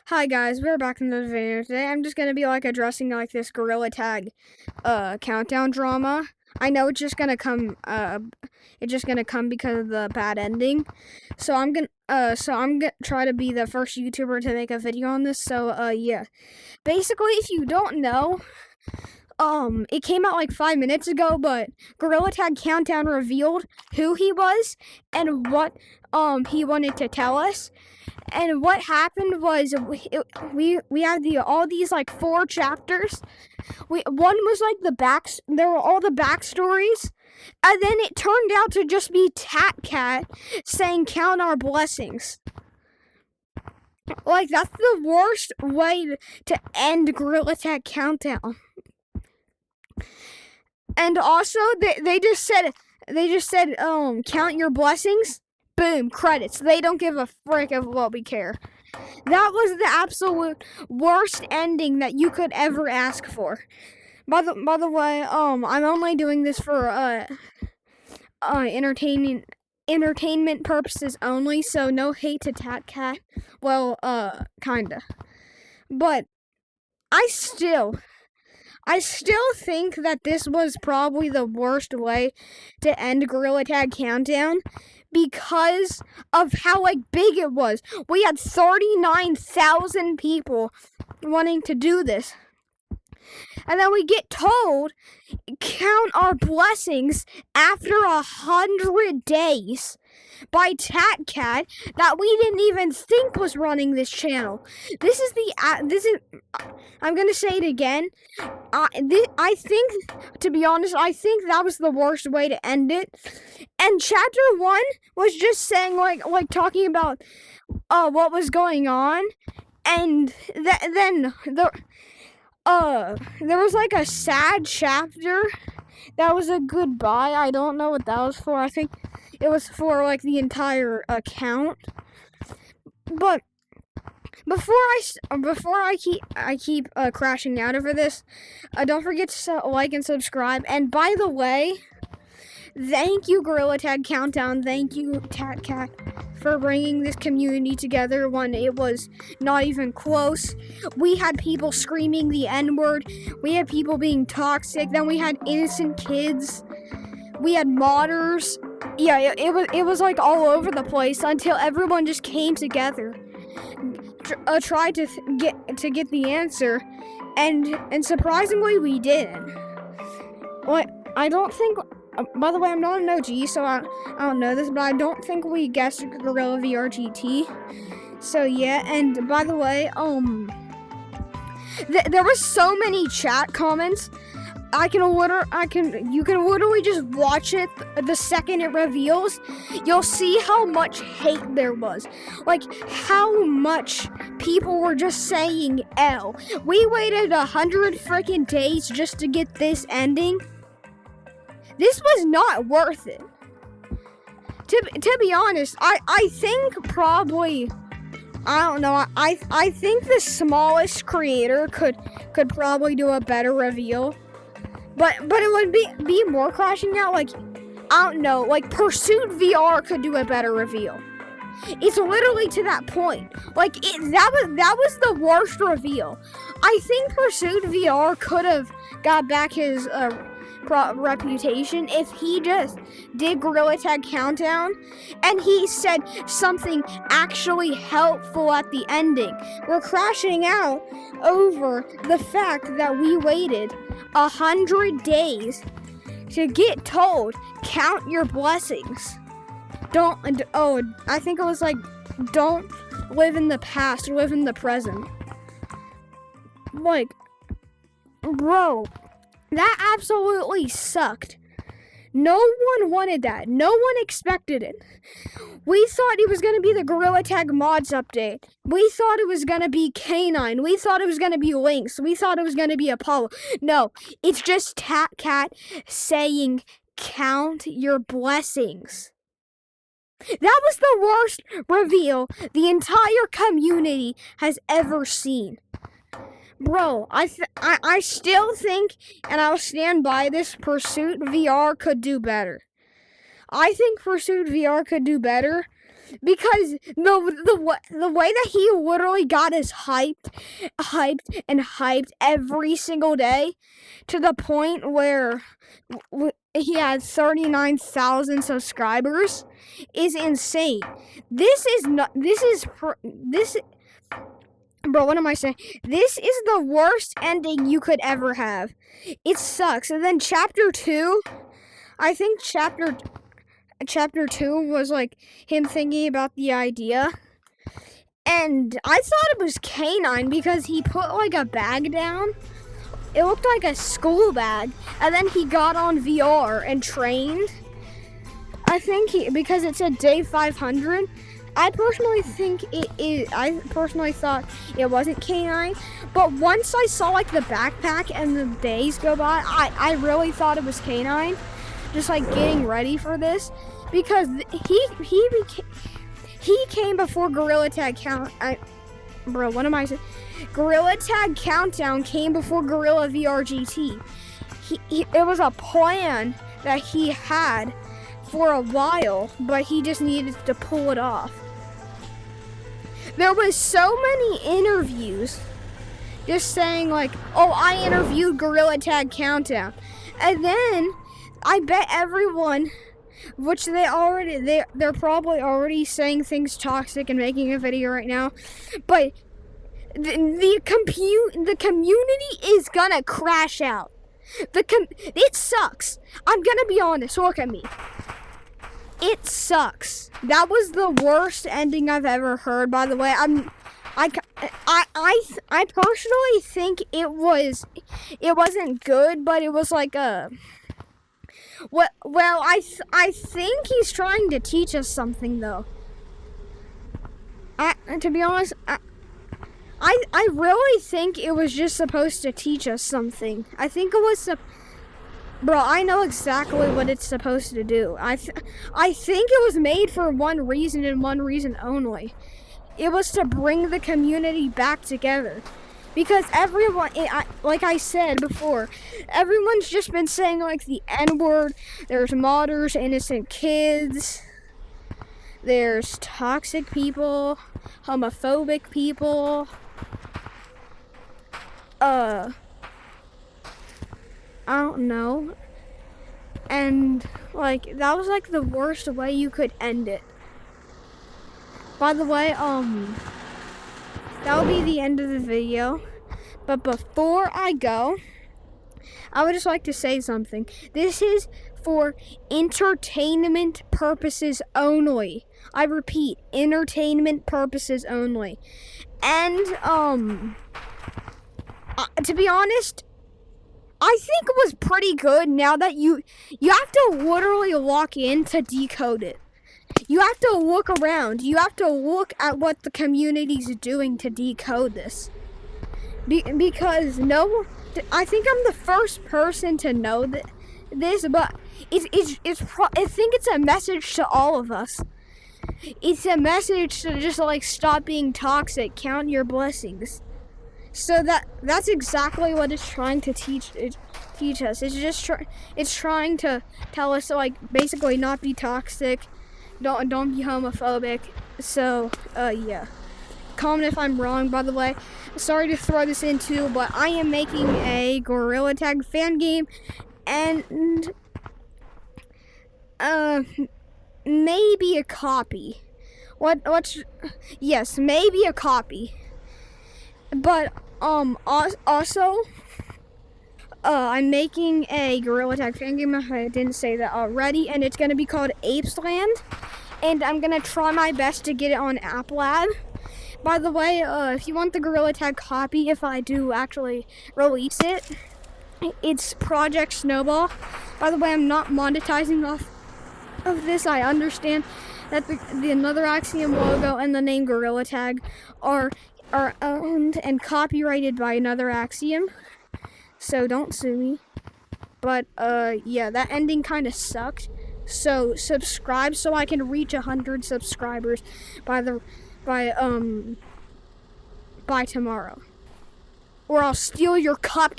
Hi guys, we're back in the video today. I'm just gonna be addressing this Gorilla Tag countdown drama. I know it's just gonna come because of the bad ending. So I'm gonna try to be the first YouTuber to make a video on this. So yeah. Basically, if you don't know, it came out 5 minutes ago, but Gorilla Tag Countdown revealed who he was and what he wanted to tell us. And what happened was we had all these 4 chapters. One was there were all the backstories, and then it turned out to just be TatCat saying "Count our blessings." That's the worst way to end Gorilla Tag Countdown. And also they just said count your blessings. Boom, credits. They don't give a frick of what we care. That was the absolute worst ending that you could ever ask for. By the way, I'm only doing this for entertainment purposes only, so no hate to TatCat. Well, kinda. But I still think that this was probably the worst way to end Gorilla Tag Countdown because of how big it was. We had 39,000 people wanting to do this. And then we get told, count our blessings after 100 days by TatCat that we didn't even think was running this channel. I'm gonna say it again. I think, to be honest, that was the worst way to end it. And chapter 1 was just saying talking about what was going on, and then there was a sad chapter that was a goodbye. I don't know what that was for. I think it was for the entire account. But before I keep crashing out over this, don't forget to like and subscribe. And by the way, thank you Gorilla Tag Countdown. Thank you TatCat for bringing this community together when it was not even close. We had people screaming the N-word. We had people being toxic. Then we had innocent kids. We had modders. Yeah, it was all over the place until everyone just came together. Tried to get the answer, and surprisingly we did. I don't think. By the way, I'm not an OG, so I don't know this, but I don't think we guessed Gorilla VR GT. So yeah, and by the way, there was so many chat comments. You can literally just watch it the second it reveals. You'll see how much hate there was. How much people were just saying L. We waited 100 freaking days just to get this ending. This was not worth it. To be honest, I think probably, I don't know, I think the smallest creator could probably do a better reveal. But it would be more crashing out. I don't know. Pursuit VR could do a better reveal. It's literally to that point. That was the worst reveal. I think Pursuit VR could have got back his reputation if he just did Gorilla Tag Countdown and he said something actually helpful at the ending. We're crashing out over the fact that we waited 100 days to get told count your blessings. I think it was don't live in the past, live in the present. Bro, that absolutely sucked. No one wanted that. No one expected it. We thought it was going to be the Gorilla Tag Mods update. We thought it was going to be K9. We thought it was going to be Lynx. We thought it was going to be Apollo. No, it's just TatCat saying, count your blessings. That was the worst reveal the entire community has ever seen. Bro, I still think, and I'll stand by this, Pursuit VR could do better. I think Pursuit VR could do better, because the way that he literally got us hyped every single day, to the point where he had 39,000 subscribers, is insane. Bro, what am I saying? This is the worst ending you could ever have. It sucks. And then chapter 2, I think chapter 2 was like him thinking about the idea. And I thought it was K9 because he put like a bag down. It looked like a school bag. And then he got on VR and trained. I think because it said day 500. I personally thought it wasn't K9, but once I saw like the backpack and the days go by, I really thought it was K9, just like getting ready for this, because he came before Gorilla Tag Gorilla Tag Countdown came before Gorilla VR GT. It was a plan that he had for a while, but he just needed to pull it off. There was so many interviews just saying like, oh, I interviewed Gorilla Tag Countdown. And then I bet everyone, which they're probably already saying things toxic and making a video right now, but the community is gonna crash out. It sucks. I'm gonna be honest, look at me. It sucks. That was the worst ending I've ever heard. By the way, I personally think it wasn't good, but it was like a. Well, I think he's trying to teach us something though. To be honest, I really think it was just supposed to teach us something. I think it was. Bro, I know exactly what it's supposed to do. I think it was made for one reason and one reason only. It was to bring the community back together. Because everyone, like I said before, everyone's just been saying like the N-word. There's modders, innocent kids. There's toxic people, homophobic people. I don't know. And like that was like the worst way you could end it. By the way, that will be the end of the video. But before I go, I would just like to say something. This is for entertainment purposes only. I repeat, entertainment purposes only. And to be honest, I think it was pretty good. Now that you have to literally log in to decode it. You have to look around. You have to look at what the community's doing to decode this. Because I think I'm the first person to know this, but I think it's a message to all of us. It's a message to just like stop being toxic, count your blessings. So that's exactly what it's trying to teach us. It's trying to tell us to like basically not be toxic, don't be homophobic. So yeah. Comment if I'm wrong, by the way. Sorry to throw this in too, but I am making a Gorilla Tag fan game, and maybe a copy. Yes, maybe a copy. But also I'm making a Gorilla Tag fan game, if I didn't say that already, and it's gonna be called Apes Land, and I'm gonna try my best to get it on App Lab. By the way, if you want the Gorilla Tag copy, if I do actually release it, it's Project Snowball. By the way, I'm not monetizing off of this. I understand that the Another Axiom logo and the name Gorilla Tag are owned and copyrighted by Another Axiom, so don't sue me. But yeah, that ending kind of sucked. So subscribe so I can reach 100 subscribers by tomorrow, or I'll steal your cupcake.